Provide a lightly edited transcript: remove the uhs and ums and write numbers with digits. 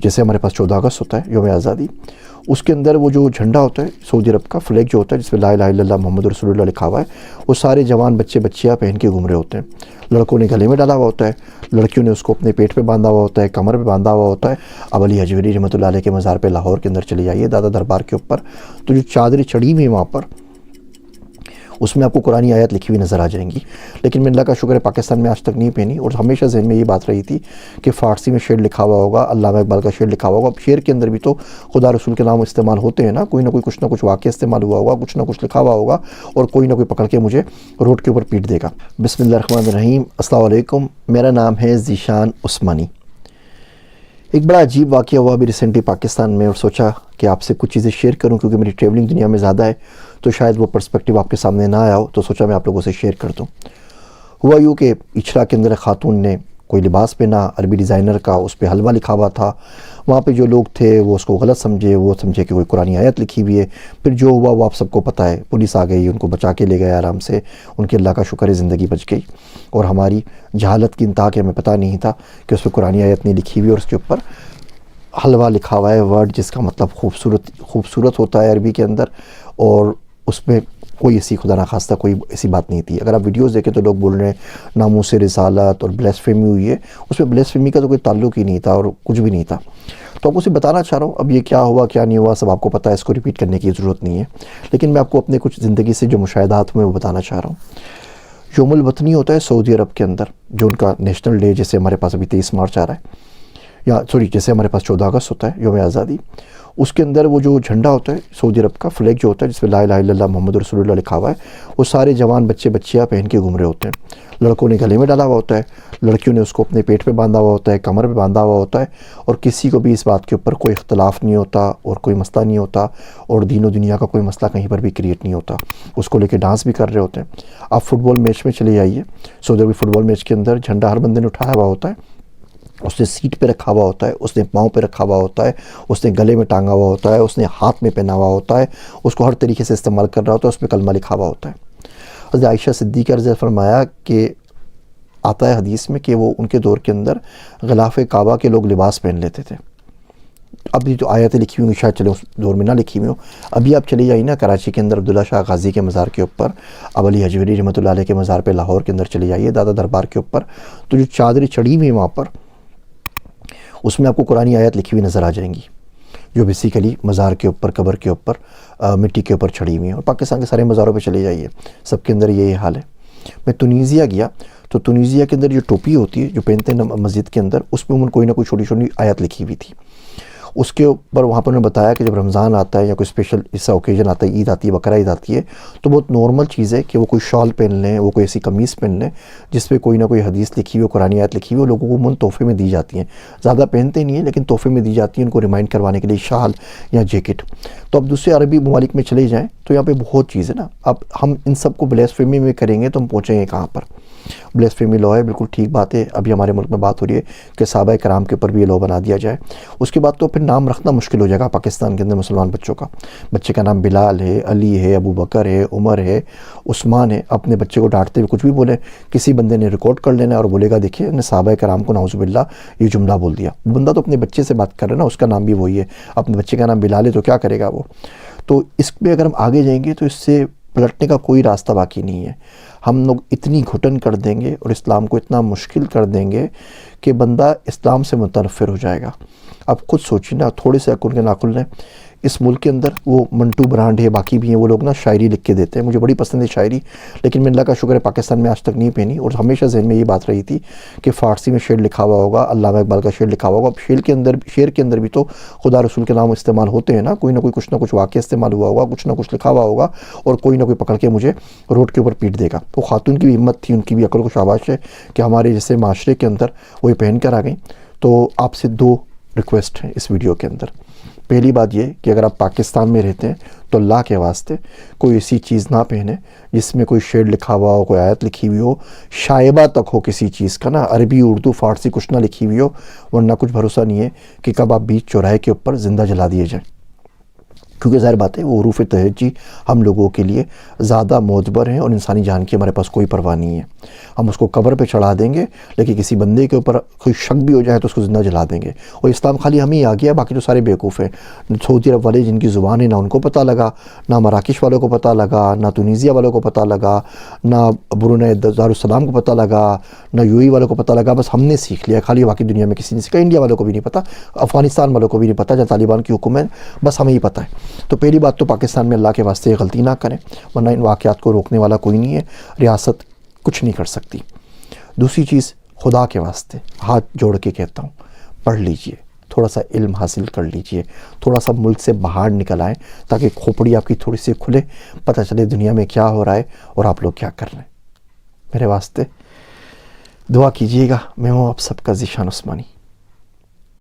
जैसे हमारे पास 14 अगस्त होता है, यौम आज़ादी, उसके अंदर वो जो झंडा होता है सऊदी अरब का फ्लैग जो होता है जिसमें ला इलाहा इल्लल्लाह मोहम्मद रसूलुल्लाह लिखा हुआ है, वो सारे जवान बच्चे बच्चियाँ पहन के घूम रहे होते हैं। लड़कों ने गले में डाला हुआ होता है, लड़कियों ने उसको अपने पेट पे बांधा हुआ होता है, कमर पे बांधा हुआ होता है। अब अली हजवीरी रहमतुल्लाह अलैह के मज़ार पे लाहौर के अंदर चले जाइए दादा दरबार के ऊपर, तो जो चादरें चढ़ी हुई हैं वहाँ पर, उसमें आपको कुरानी आयत लिखी हुई नज़र आ जाएंगी। लेकिन मैं अल्लाह का शुक्र है पाकिस्तान में आज तक नहीं पहनी, और हमेशा ज़हन में ये बात रही थी कि फ़ारसी में शेर लिखा हुआ होगा, अल्लामा इकबाल का शेर लिखा हुआ होगा। अब शेर के अंदर भी तो खुदा रसूल के नाम इस्तेमाल होते हैं ना, कोई ना कोई कुछ ना कुछ वाक़या इस्तेमाल हुआ होगा, कुछ ना कुछ लिखा हुआ होगा, और कोई ना कोई पकड़ के मुझे रोड के ऊपर पीट देगा। बिस्मिल्लाहिर्रहमानिर्रहीम, अस्सलाम वालेकुम, मेरा नाम है ज़ीशान उस्मानी। एक बड़ा अजीब वाक़या हुआ अभी रिसेंटली पाकिस्तान में, और सोचा कि आपसे कुछ चीज़ें शेयर करूं, क्योंकि मेरी ट्रैवलिंग दुनिया में ज़्यादा है तो शायद वो पर्सपेक्टिव आपके सामने ना आया हो, तो सोचा मैं आप लोगों से शेयर कर दूं। हुआ यूँ कि इचरा के अंदर खातून ने कोई लिबास पहना अरबी डिज़ाइनर का, उस पर हलवा लिखा हुआ था। वहाँ पे जो लोग थे वो उसको गलत समझे, वो समझे कि कोई कुरानी आयत लिखी हुई है। फिर जो हुआ वो आप सबको पता है, पुलिस आ गई, उनको बचा के ले गए आराम से, उनकी अल्लाह का शुक्र है ज़िंदगी बच गई। और हमारी जहालत की इंतहा कि हमें पता नहीं था कि उस पर कुरानी आयत नहीं लिखी हुई, और उसके ऊपर हलवा लिखा हुआ है, वर्ड जिसका मतलब खूबसूरत होता है अरबी के अंदर, और उसमें कोई ऐसी खुदा ना खास्ता कोई ऐसी बात नहीं थी। अगर आप वीडियोस देखें तो लोग बोल रहे हैं नामूस रिसालत और ब्लेसफेमी हुई है, उसमें ब्लेसफेमी का तो कोई ताल्लुक ही नहीं था और कुछ भी नहीं था। तो आपको सिर्फ बताना चाह रहा हूँ, अब ये क्या हुआ क्या नहीं हुआ सब आपको पता है, इसको रिपीट करने की ज़रूरत नहीं है। लेकिन मैं आपको अपने कुछ ज़िंदगी से जो मुशाहिदात हुए वो बताना चाह रहा हूँ। यौमुल वतनी होता है सऊदी अरब के अंदर, जो उनका नेशनल डे, जैसे हमारे पास अभी 23 मार्च आ रहा है, या सॉरी जैसे हमारे पास 14 अगस्त होता है, यौम आज़ादी, उसके अंदर वो जो झंडा होता है सऊदी अरब का फ्लैग जो होता है जिसमें ला इलाहा इल्लल्लाह मोहम्मद रसूलुल्लाह लिखा हुआ है, वो सारे जवान बच्चे बच्चियाँ पहन के घूम रहे होते हैं। लड़कों ने गले में डाला हुआ होता है, लड़कियों ने उसको अपने पेट पे बांधा हुआ होता है, कमर पे बांधा हुआ होता है, और किसी को भी इस बात के ऊपर कोई इख्तलाफ नहीं होता और कोई मसला नहीं होता, और दीन और दुनिया का कोई मसला कहीं पर भी क्रिएट नहीं होता। उसको लेके डांस भी कर रहे होते हैं। आप फुटबॉल मैच में चले जाइए, सऊदी अरब फुटबॉल मैच के अंदर झंडा हर बंदे ने उठाया हुआ होता है, उसने सीट पे रखा हुआ होता है, उसने पाँव पे रखा हुआ होता है, उसने गले में टांगा हुआ होता है, उसने हाथ में पहना हुआ होता है, उसको हर तरीके से इस्तेमाल कर रहा होता है, उस पर कलमा लिखा हुआ होता है। हज़रत आयशा सिद्दीक़ा रज़ियल्लाहु अन्हा फरमाया कि आता है हदीस में कि वो उनके दौर के अंदर ग़िलाफ़े काबा के लोग लिबास पहन लेते थे। अभी जो आयतें लिखी हुई शायद चले उस दौर में ना लिखी हुई हो। अभी आप चले जाइए ना कराची के अंदर अब्दुल्ला शाह गाज़ी के मज़ार के ऊपर, अब अली हजवीरी रहमतुल्लाह अलैह के मज़ार पे लाहौर के अंदर चले जाइए दादा दरबार के ऊपर, तो जो चादरें चढ़ी हुई हैं वहाँ पर, उसमें आपको कुरानी आयत लिखी हुई नज़र आ जाएंगी, जो बेसिकली मज़ार के ऊपर, कब्र के ऊपर, मिट्टी के ऊपर चढ़ी हुई हैं। और पाकिस्तान के सारे मज़ारों पे चले जाइए, सबके अंदर यही हाल है। मैं तुनीज़िया गया तो तुनीज़िया के अंदर जो टोपी होती है जो पहनते हैं मस्जिद के अंदर, उस पर कोई ना कोई छोटी छोटी आयत लिखी हुई थी। उसके ऊपर वहाँ पर उन्होंने बताया कि जब रमज़ान आता है या कोई स्पेशल ऐसा ओकेजन आता है, ईद आती है, बकरा ईद आती है, तो बहुत नॉर्मल चीज़ है कि वो कोई शॉल पहन लें, वो कोई ऐसी कमीज़ पहन लें जिस पे कोई ना कोई हदीस लिखी हुई हो, कुरानी आयत लिखी हुई हो, लोगों को मुन तोहफे में दी जाती हैं। ज़्यादा पहनते नहीं हैं लेकिन तोहफे में दी जाती हैं, उनको रिमाइंड करवाने के लिए शाल या जैकेट। तो अब दूसरे अरबी ममालिक में चले जाएँ तो यहाँ पर बहुत चीज़ है ना। अब हम इन सब को ब्लेसफेमी में करेंगे तो हम पहुँचेंगे कहाँ पर। ब्लेसफेमी लॉ है, बिल्कुल ठीक बात है। अभी हमारे मुल्क में बात हो रही है कि सहाबा कराम के ऊपर भी ये लॉ बना दिया जाए। उसके बाद तो फिर नाम रखना मुश्किल हो जाएगा पाकिस्तान के अंदर मुसलमान बच्चों का। बच्चे का नाम बिलाल है, अली है, अबू बकर है, उमर है, उस्मान है। अपने बच्चे को डांटते हुए कुछ भी बोले, किसी बंदे ने रिकॉर्ड कर लेना और बोलेगा देखिए ने सहाबा कराम को नाउज़ुबिल्लाह ये जुमला बोल दिया। बंदा तो अपने बच्चे से बात कर रहा है ना, उसका नाम भी वही है, अपने बच्चे का नाम बिलाल है तो क्या करेगा वो। तो इसमें अगर हम आगे जाएंगे तो इससे पलटने का कोई रास्ता बाकी नहीं है। हम लोग इतनी घुटन कर देंगे और इस्लाम को इतना मुश्किल कर देंगे कि बंदा इस्लाम से मुतनफ़िर हो जाएगा। आप खुद सोचिए ना, थोड़े से अकुल के नाखुल ने इस मुल्क के अंदर, वो मंटू ब्रांड है, बाकी भी हैं, वो लोग ना शायरी लिख के देते हैं। मुझे बड़ी पसंद है शायरी, लेकिन मैं अल्लाह का शुक्र है पाकिस्तान में आज तक नहीं पहनी, और हमेशा ज़हन में ये बात रही थी कि फ़ारसी में शेर लिखा हुआ होगा, अल्लामा इकबाल का शेर लिखा हुआ होगा। अब शेर के अंदर भी तो खुदा रसूल के नाम इस्तेमाल होते हैं ना, कोई ना कोई कुछ ना कुछ वाक़या इस्तेमाल हुआ होगा, कुछ ना कुछ लिखा हुआ होगा, और कोई ना कोई पकड़ के मुझे रोड के ऊपर पीट देगा। तो खातून की भी हिम्मत थी, उनकी भी अकल को शाबाश है कि हमारे जैसे माशरे के अंदर वो ये पहन कर आ गई। तो आपसे 2 रिक्वेस्ट हैं इस वीडियो के अंदर। पहली बात ये कि अगर आप पाकिस्तान में रहते हैं तो अल्लाह के वास्ते कोई ऐसी चीज़ ना पहने जिसमें कोई शेर लिखा हुआ हो, कोई आयत लिखी हुई हो, शायबा तक हो किसी चीज़ का ना, अरबी उर्दू फ़ारसी कुछ ना लिखी हुई हो, वरना कुछ भरोसा नहीं है कि कब आप बीच चौराहे के ऊपर ज़िंदा जला दिए जाएँ। کیونکہ ظاہر بات ہے وہ حروف تہجی ہم لوگوں کے لیے زیادہ معتبر ہیں اور انسانی جان کی ہمارے پاس کوئی پرواہ نہیں ہے. ہم اس کو قبر پہ چڑھا دیں گے لیکن کسی بندے کے اوپر کوئی شک بھی ہو جائے تو اس کو زندہ جلا دیں گے. اور اسلام خالی ہم ہی آ گیا, باقی تو سارے بیوقوف ہیں. سعودی عرب والے جن کی زبان ہے نہ ان کو پتہ لگا, نہ مراکش والوں کو پتہ لگا, نہ تونیزیا والوں کو پتہ لگا, نہ برونائی دارالسلام کو پتہ لگا, نہ یو ای والوں کو پتہ لگا. بس ہم نے سیکھ لیا, خالی باقی دنیا میں کسی نے سیکھا. انڈیا والوں کو بھی نہیں پتہ, افغانستان والوں کو بھی نہیں پتہ جہاں طالبان کی حکومت, بس ہمیں ہی پتہ ہے. تو پہلی بات تو پاکستان میں اللہ کے واسطے غلطی نہ کریں, ورنہ ان واقعات کو روکنے والا کوئی نہیں ہے, ریاست کچھ نہیں کر سکتی. دوسری چیز, خدا کے واسطے ہاتھ جوڑ کے کہتا ہوں, پڑھ لیجئے, تھوڑا سا علم حاصل کر لیجئے, تھوڑا سا ملک سے باہر نکل آئیں تاکہ کھوپڑی آپ کی تھوڑی سی کھلے, پتہ چلے دنیا میں کیا ہو رہا ہے اور آپ لوگ کیا کر رہے ہیں. میرے واسطے دعا کیجئے گا. میں ہوں آپ سب کا ذیشان عثمانی.